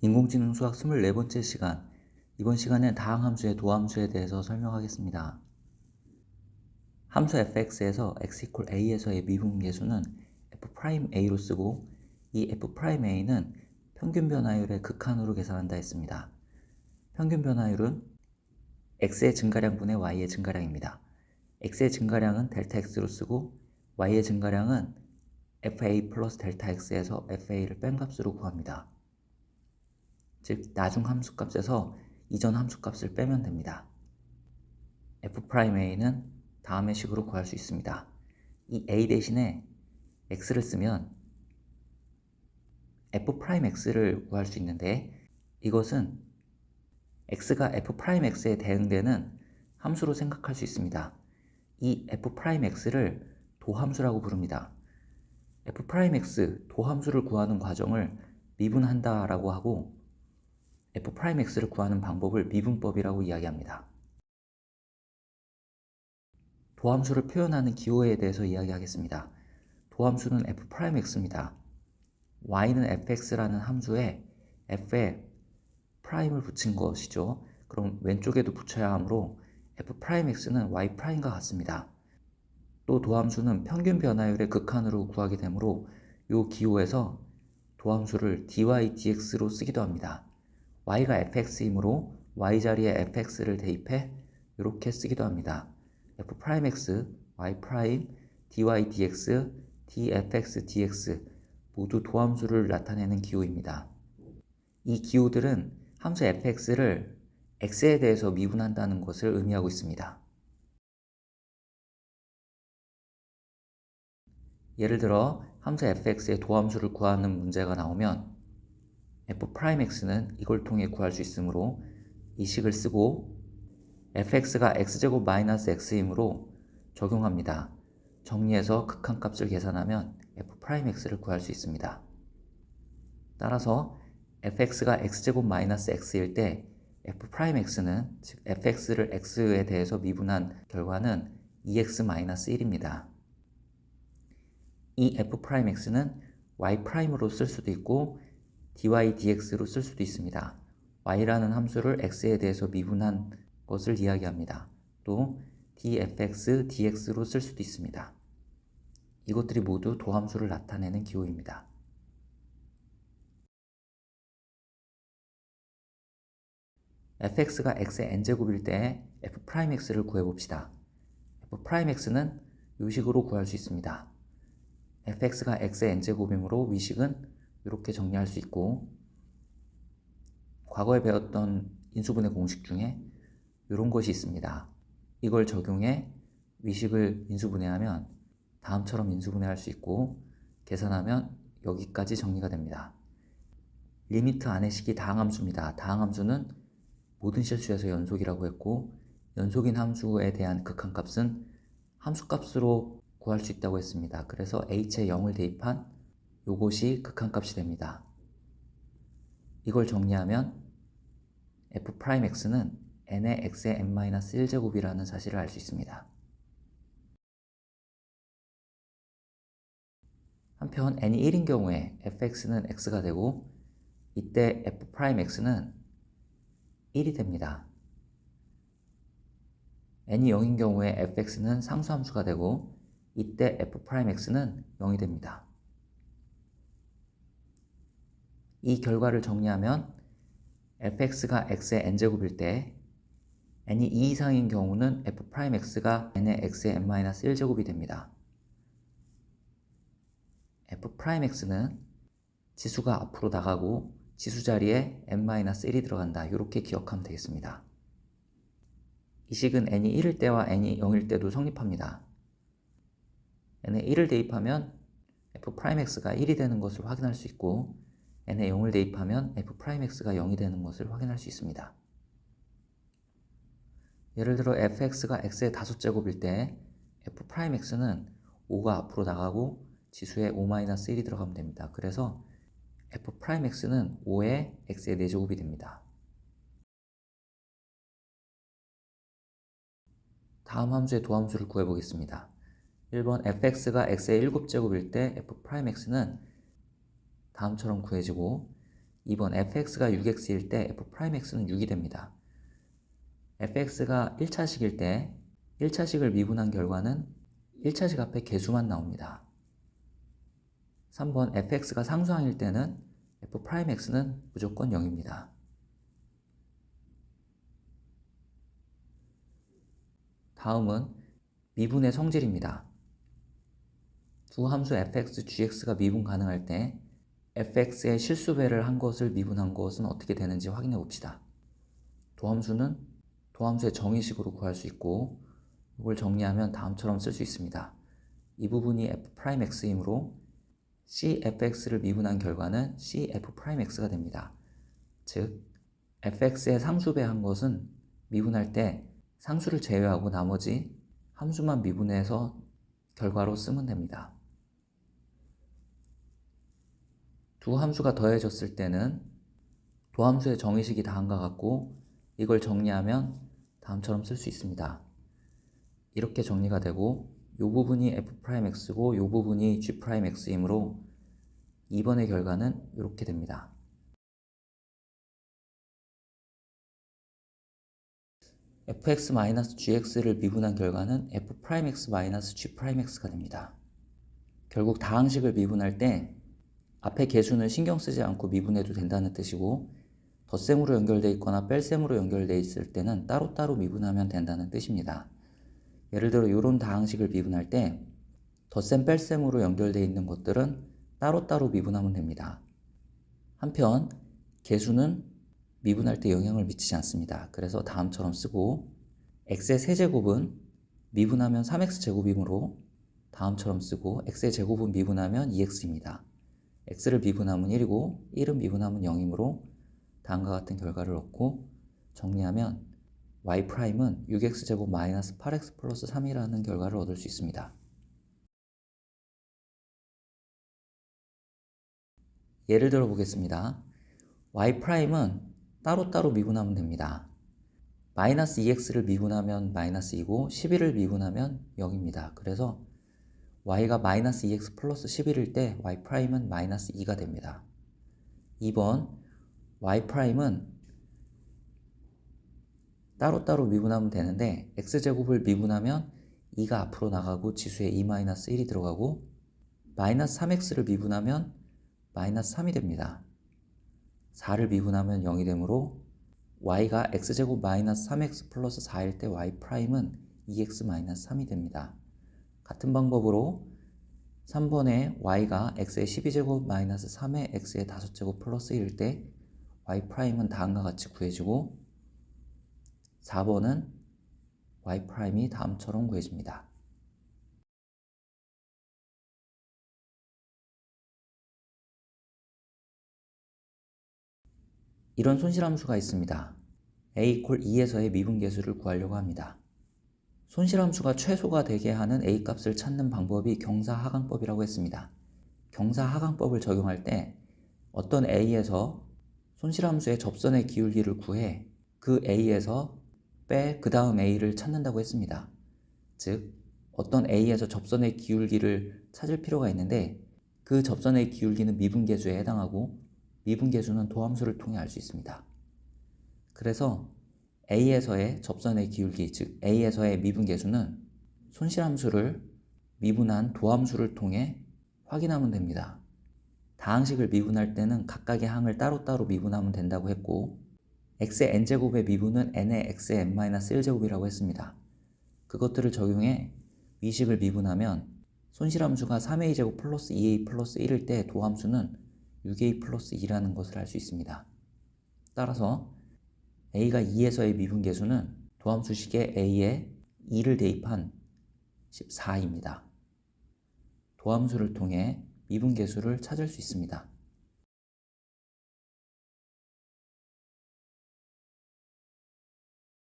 인공지능 수학 24번째 시간. 이번 시간엔 다항함수의 도함수에 대해서 설명하겠습니다. 함수 fx에서 x=a에서의 미분계수는 f'a로 쓰고 이 f'a는 평균 변화율의 극한으로 계산한다 했습니다. 평균 변화율은 x의 증가량분의 y의 증가량입니다. x의 증가량은 델타 x로 쓰고 y의 증가량은 fa 플러스 델타 x에서 fa를 뺀 값으로 구합니다. 즉 나중 함수값에서 이전 함수값을 빼면 됩니다. f'a는 다음의 식으로 구할 수 있습니다. 이 a 대신에 x를 쓰면 f'x를 구할 수 있는데 이것은 x가 f'x에 대응되는 함수로 생각할 수 있습니다. 이 f'x를 도함수라고 부릅니다. f'x 도함수를 구하는 과정을 미분한다 라고 하고 f'x를 구하는 방법을 미분법이라고 이야기합니다. 도함수를 표현하는 기호에 대해서 이야기하겠습니다. 도함수는 f'x입니다. y는 fx라는 함수에 f에 프라임을 붙인 것이죠. 그럼 왼쪽에도 붙여야 하므로 f'x는 y'과 같습니다. 또 도함수는 평균 변화율의 극한으로 구하게 되므로 이 기호에서 도함수를 dy dx로 쓰기도 합니다. y가 fx이므로 y 자리에 fx를 대입해 이렇게 쓰기도 합니다. f'x, y', dy dx, dfx dx 모두 도함수를 나타내는 기호입니다. 이 기호들은 함수 fx를 x에 대해서 미분한다는 것을 의미하고 있습니다. 예를 들어 함수 fx의 도함수를 구하는 문제가 나오면 f'x는 이걸 통해 구할 수 있으므로 이 식을 쓰고 fx가 x제곱 마이너스 x이므로 적용합니다. 정리해서 극한값을 계산하면 f'x를 구할 수 있습니다. 따라서 fx가 x제곱 마이너스 x일 때 f'x는 즉 fx를 x에 대해서 미분한 결과는 2x-1입니다. 이 f'x는 y'로 쓸 수도 있고 dy dx로 쓸 수도 있습니다. y라는 함수를 x에 대해서 미분한 것을 이야기합니다. 또 dfx dx로 쓸 수도 있습니다. 이것들이 모두 도함수를 나타내는 기호입니다. fx가 x의 n제곱일 때 f'x를 구해봅시다. f'x는 이 식으로 구할 수 있습니다. fx가 x의 n제곱이므로 위식은 이렇게 정리할 수 있고 과거에 배웠던 인수분해 공식 중에 이런 것이 있습니다. 이걸 적용해 위식을 인수분해하면 다음처럼 인수분해할 수 있고 계산하면 여기까지 정리가 됩니다. 리미트 안의 식이 다항함수입니다. 다항함수는 모든 실수에서 연속이라고 했고 연속인 함수에 대한 극한값은 함수값으로 구할 수 있다고 했습니다. 그래서 h에 0을 대입한 요것이 극한값이 됩니다. 이걸 정리하면 f'x는 n의 x의 n-1제곱이라는 사실을 알 수 있습니다. 한편 n이 1인 경우에 fx는 x가 되고 이때 f'x는 1이 됩니다. n이 0인 경우에 fx는 상수함수가 되고 이때 f'x는 0이 됩니다. 이 결과를 정리하면 fx가 x의 n제곱일 때 n이 2 이상인 경우는 f'x가 n의 x의 n-1제곱이 됩니다. f'x는 지수가 앞으로 나가고 지수 자리에 n-1이 들어간다. 이렇게 기억하면 되겠습니다. 이 식은 n이 1일 때와 n이 0일 때도 성립합니다. n에 1을 대입하면 f'x가 1이 되는 것을 확인할 수 있고 n에 0을 대입하면 f'x가 0이 되는 것을 확인할 수 있습니다. 예를 들어 fx가 x의 5제곱일 때 f'x는 5가 앞으로 나가고 지수에 5-1이 들어가면 됩니다. 그래서 f'x는 5의 x의 4제곱이 됩니다. 다음 함수의 도함수를 구해보겠습니다. 1번 fx가 x의 7제곱일 때 f'x는 다음처럼 구해지고 2번 fx가 6x일 때 f'x는 6이 됩니다. fx가 1차식일 때 1차식을 미분한 결과는 1차식 앞에 개수만 나옵니다. 3번 fx가 상수항일 때는 f'x는 무조건 0입니다. 다음은 미분의 성질입니다. 두 함수 fx, gx가 미분 가능할 때 fx의 실수배를 한 것을 미분한 것은 어떻게 되는지 확인해 봅시다. 도함수는 도함수의 정의식으로 구할 수 있고 이걸 정리하면 다음처럼 쓸 수 있습니다. 이 부분이 f'x이므로 cfx를 미분한 결과는 cf'x가 됩니다. 즉 fx의 상수배 한 것은 미분할 때 상수를 제외하고 나머지 함수만 미분해서 결과로 쓰면 됩니다. 두 함수가 더해졌을 때는 도함수의 정의식이 다음과 같고 이걸 정리하면 다음처럼 쓸 수 있습니다. 이렇게 정리가 되고 이 부분이 f'x고 이 부분이 g'x이므로 2번의 결과는 이렇게 됩니다. fx-gx를 미분한 결과는 f'x-g'x가 됩니다. 결국 다항식을 미분할 때 앞에 개수는 신경 쓰지 않고 미분해도 된다는 뜻이고 덧셈으로 연결되어 있거나 뺄셈으로 연결되어 있을 때는 따로따로 미분하면 된다는 뜻입니다. 예를 들어 이런 다항식을 미분할 때 덧셈 뺄셈으로 연결되어 있는 것들은 따로따로 미분하면 됩니다. 한편 개수는 미분할 때 영향을 미치지 않습니다. 그래서 다음처럼 쓰고 x의 세제곱은 미분하면 3x제곱이므로 다음처럼 쓰고 x의 제곱은 미분하면 2x입니다. x를 미분하면 1이고 1은 미분하면 0이므로 다음과 같은 결과를 얻고 정리하면 y'은 6x제곱 마이너스 8x 플러스 3이라는 결과를 얻을 수 있습니다. 예를 들어 보겠습니다. y'은 따로따로 미분하면 됩니다. 마이너스 2x를 미분하면 마이너스 2고 11을 미분하면 0입니다. 그래서 y가 마이너스 2x 플러스 11일 때 y'은 마이너스 2가 됩니다. 2번 y'은 따로따로 미분하면 되는데 x제곱을 미분하면 2가 앞으로 나가고 지수에 2-1이 들어가고 마이너스 3x를 미분하면 마이너스 3이 됩니다. 4를 미분하면 0이 되므로 y가 x제곱 마이너스 3x 플러스 4일 때 y'은 2x 마이너스 3이 됩니다. 같은 방법으로 3번에 y가 x의 12제곱 마이너스 3의 x의 5제곱 플러스 1일 때 y'은 다음과 같이 구해지고 4번은 y'이 다음처럼 구해집니다. 이런 손실함수가 있습니다. a = 2에서의 미분계수를 구하려고 합니다. 손실함수가 최소가 되게 하는 a 값을 찾는 방법이 경사하강법이라고 했습니다. 경사하강법을 적용할 때 어떤 a에서 손실함수의 접선의 기울기를 구해 그 a에서 빼 그 다음 a를 찾는다고 했습니다. 즉 어떤 a에서 접선의 기울기를 찾을 필요가 있는데 그 접선의 기울기는 미분계수에 해당하고 미분계수는 도함수를 통해 알 수 있습니다. 그래서 a에서의 접선의 기울기, 즉 a에서의 미분계수는 손실함수를 미분한 도함수를 통해 확인하면 됩니다. 다항식을 미분할 때는 각각의 항을 따로따로 미분하면 된다고 했고 x의 n제곱의 미분은 n의 x의 n-1제곱이라고 했습니다. 그것들을 적용해 위식을 미분하면 손실함수가 3a제곱 플러스 2a 플러스 1일 때 도함수는 6a 플러스 2라는 것을 알 수 있습니다. 따라서 a가 2에서의 미분계수는 도함수식에 a에 2를 대입한 14입니다. 도함수를 통해 미분계수를 찾을 수 있습니다.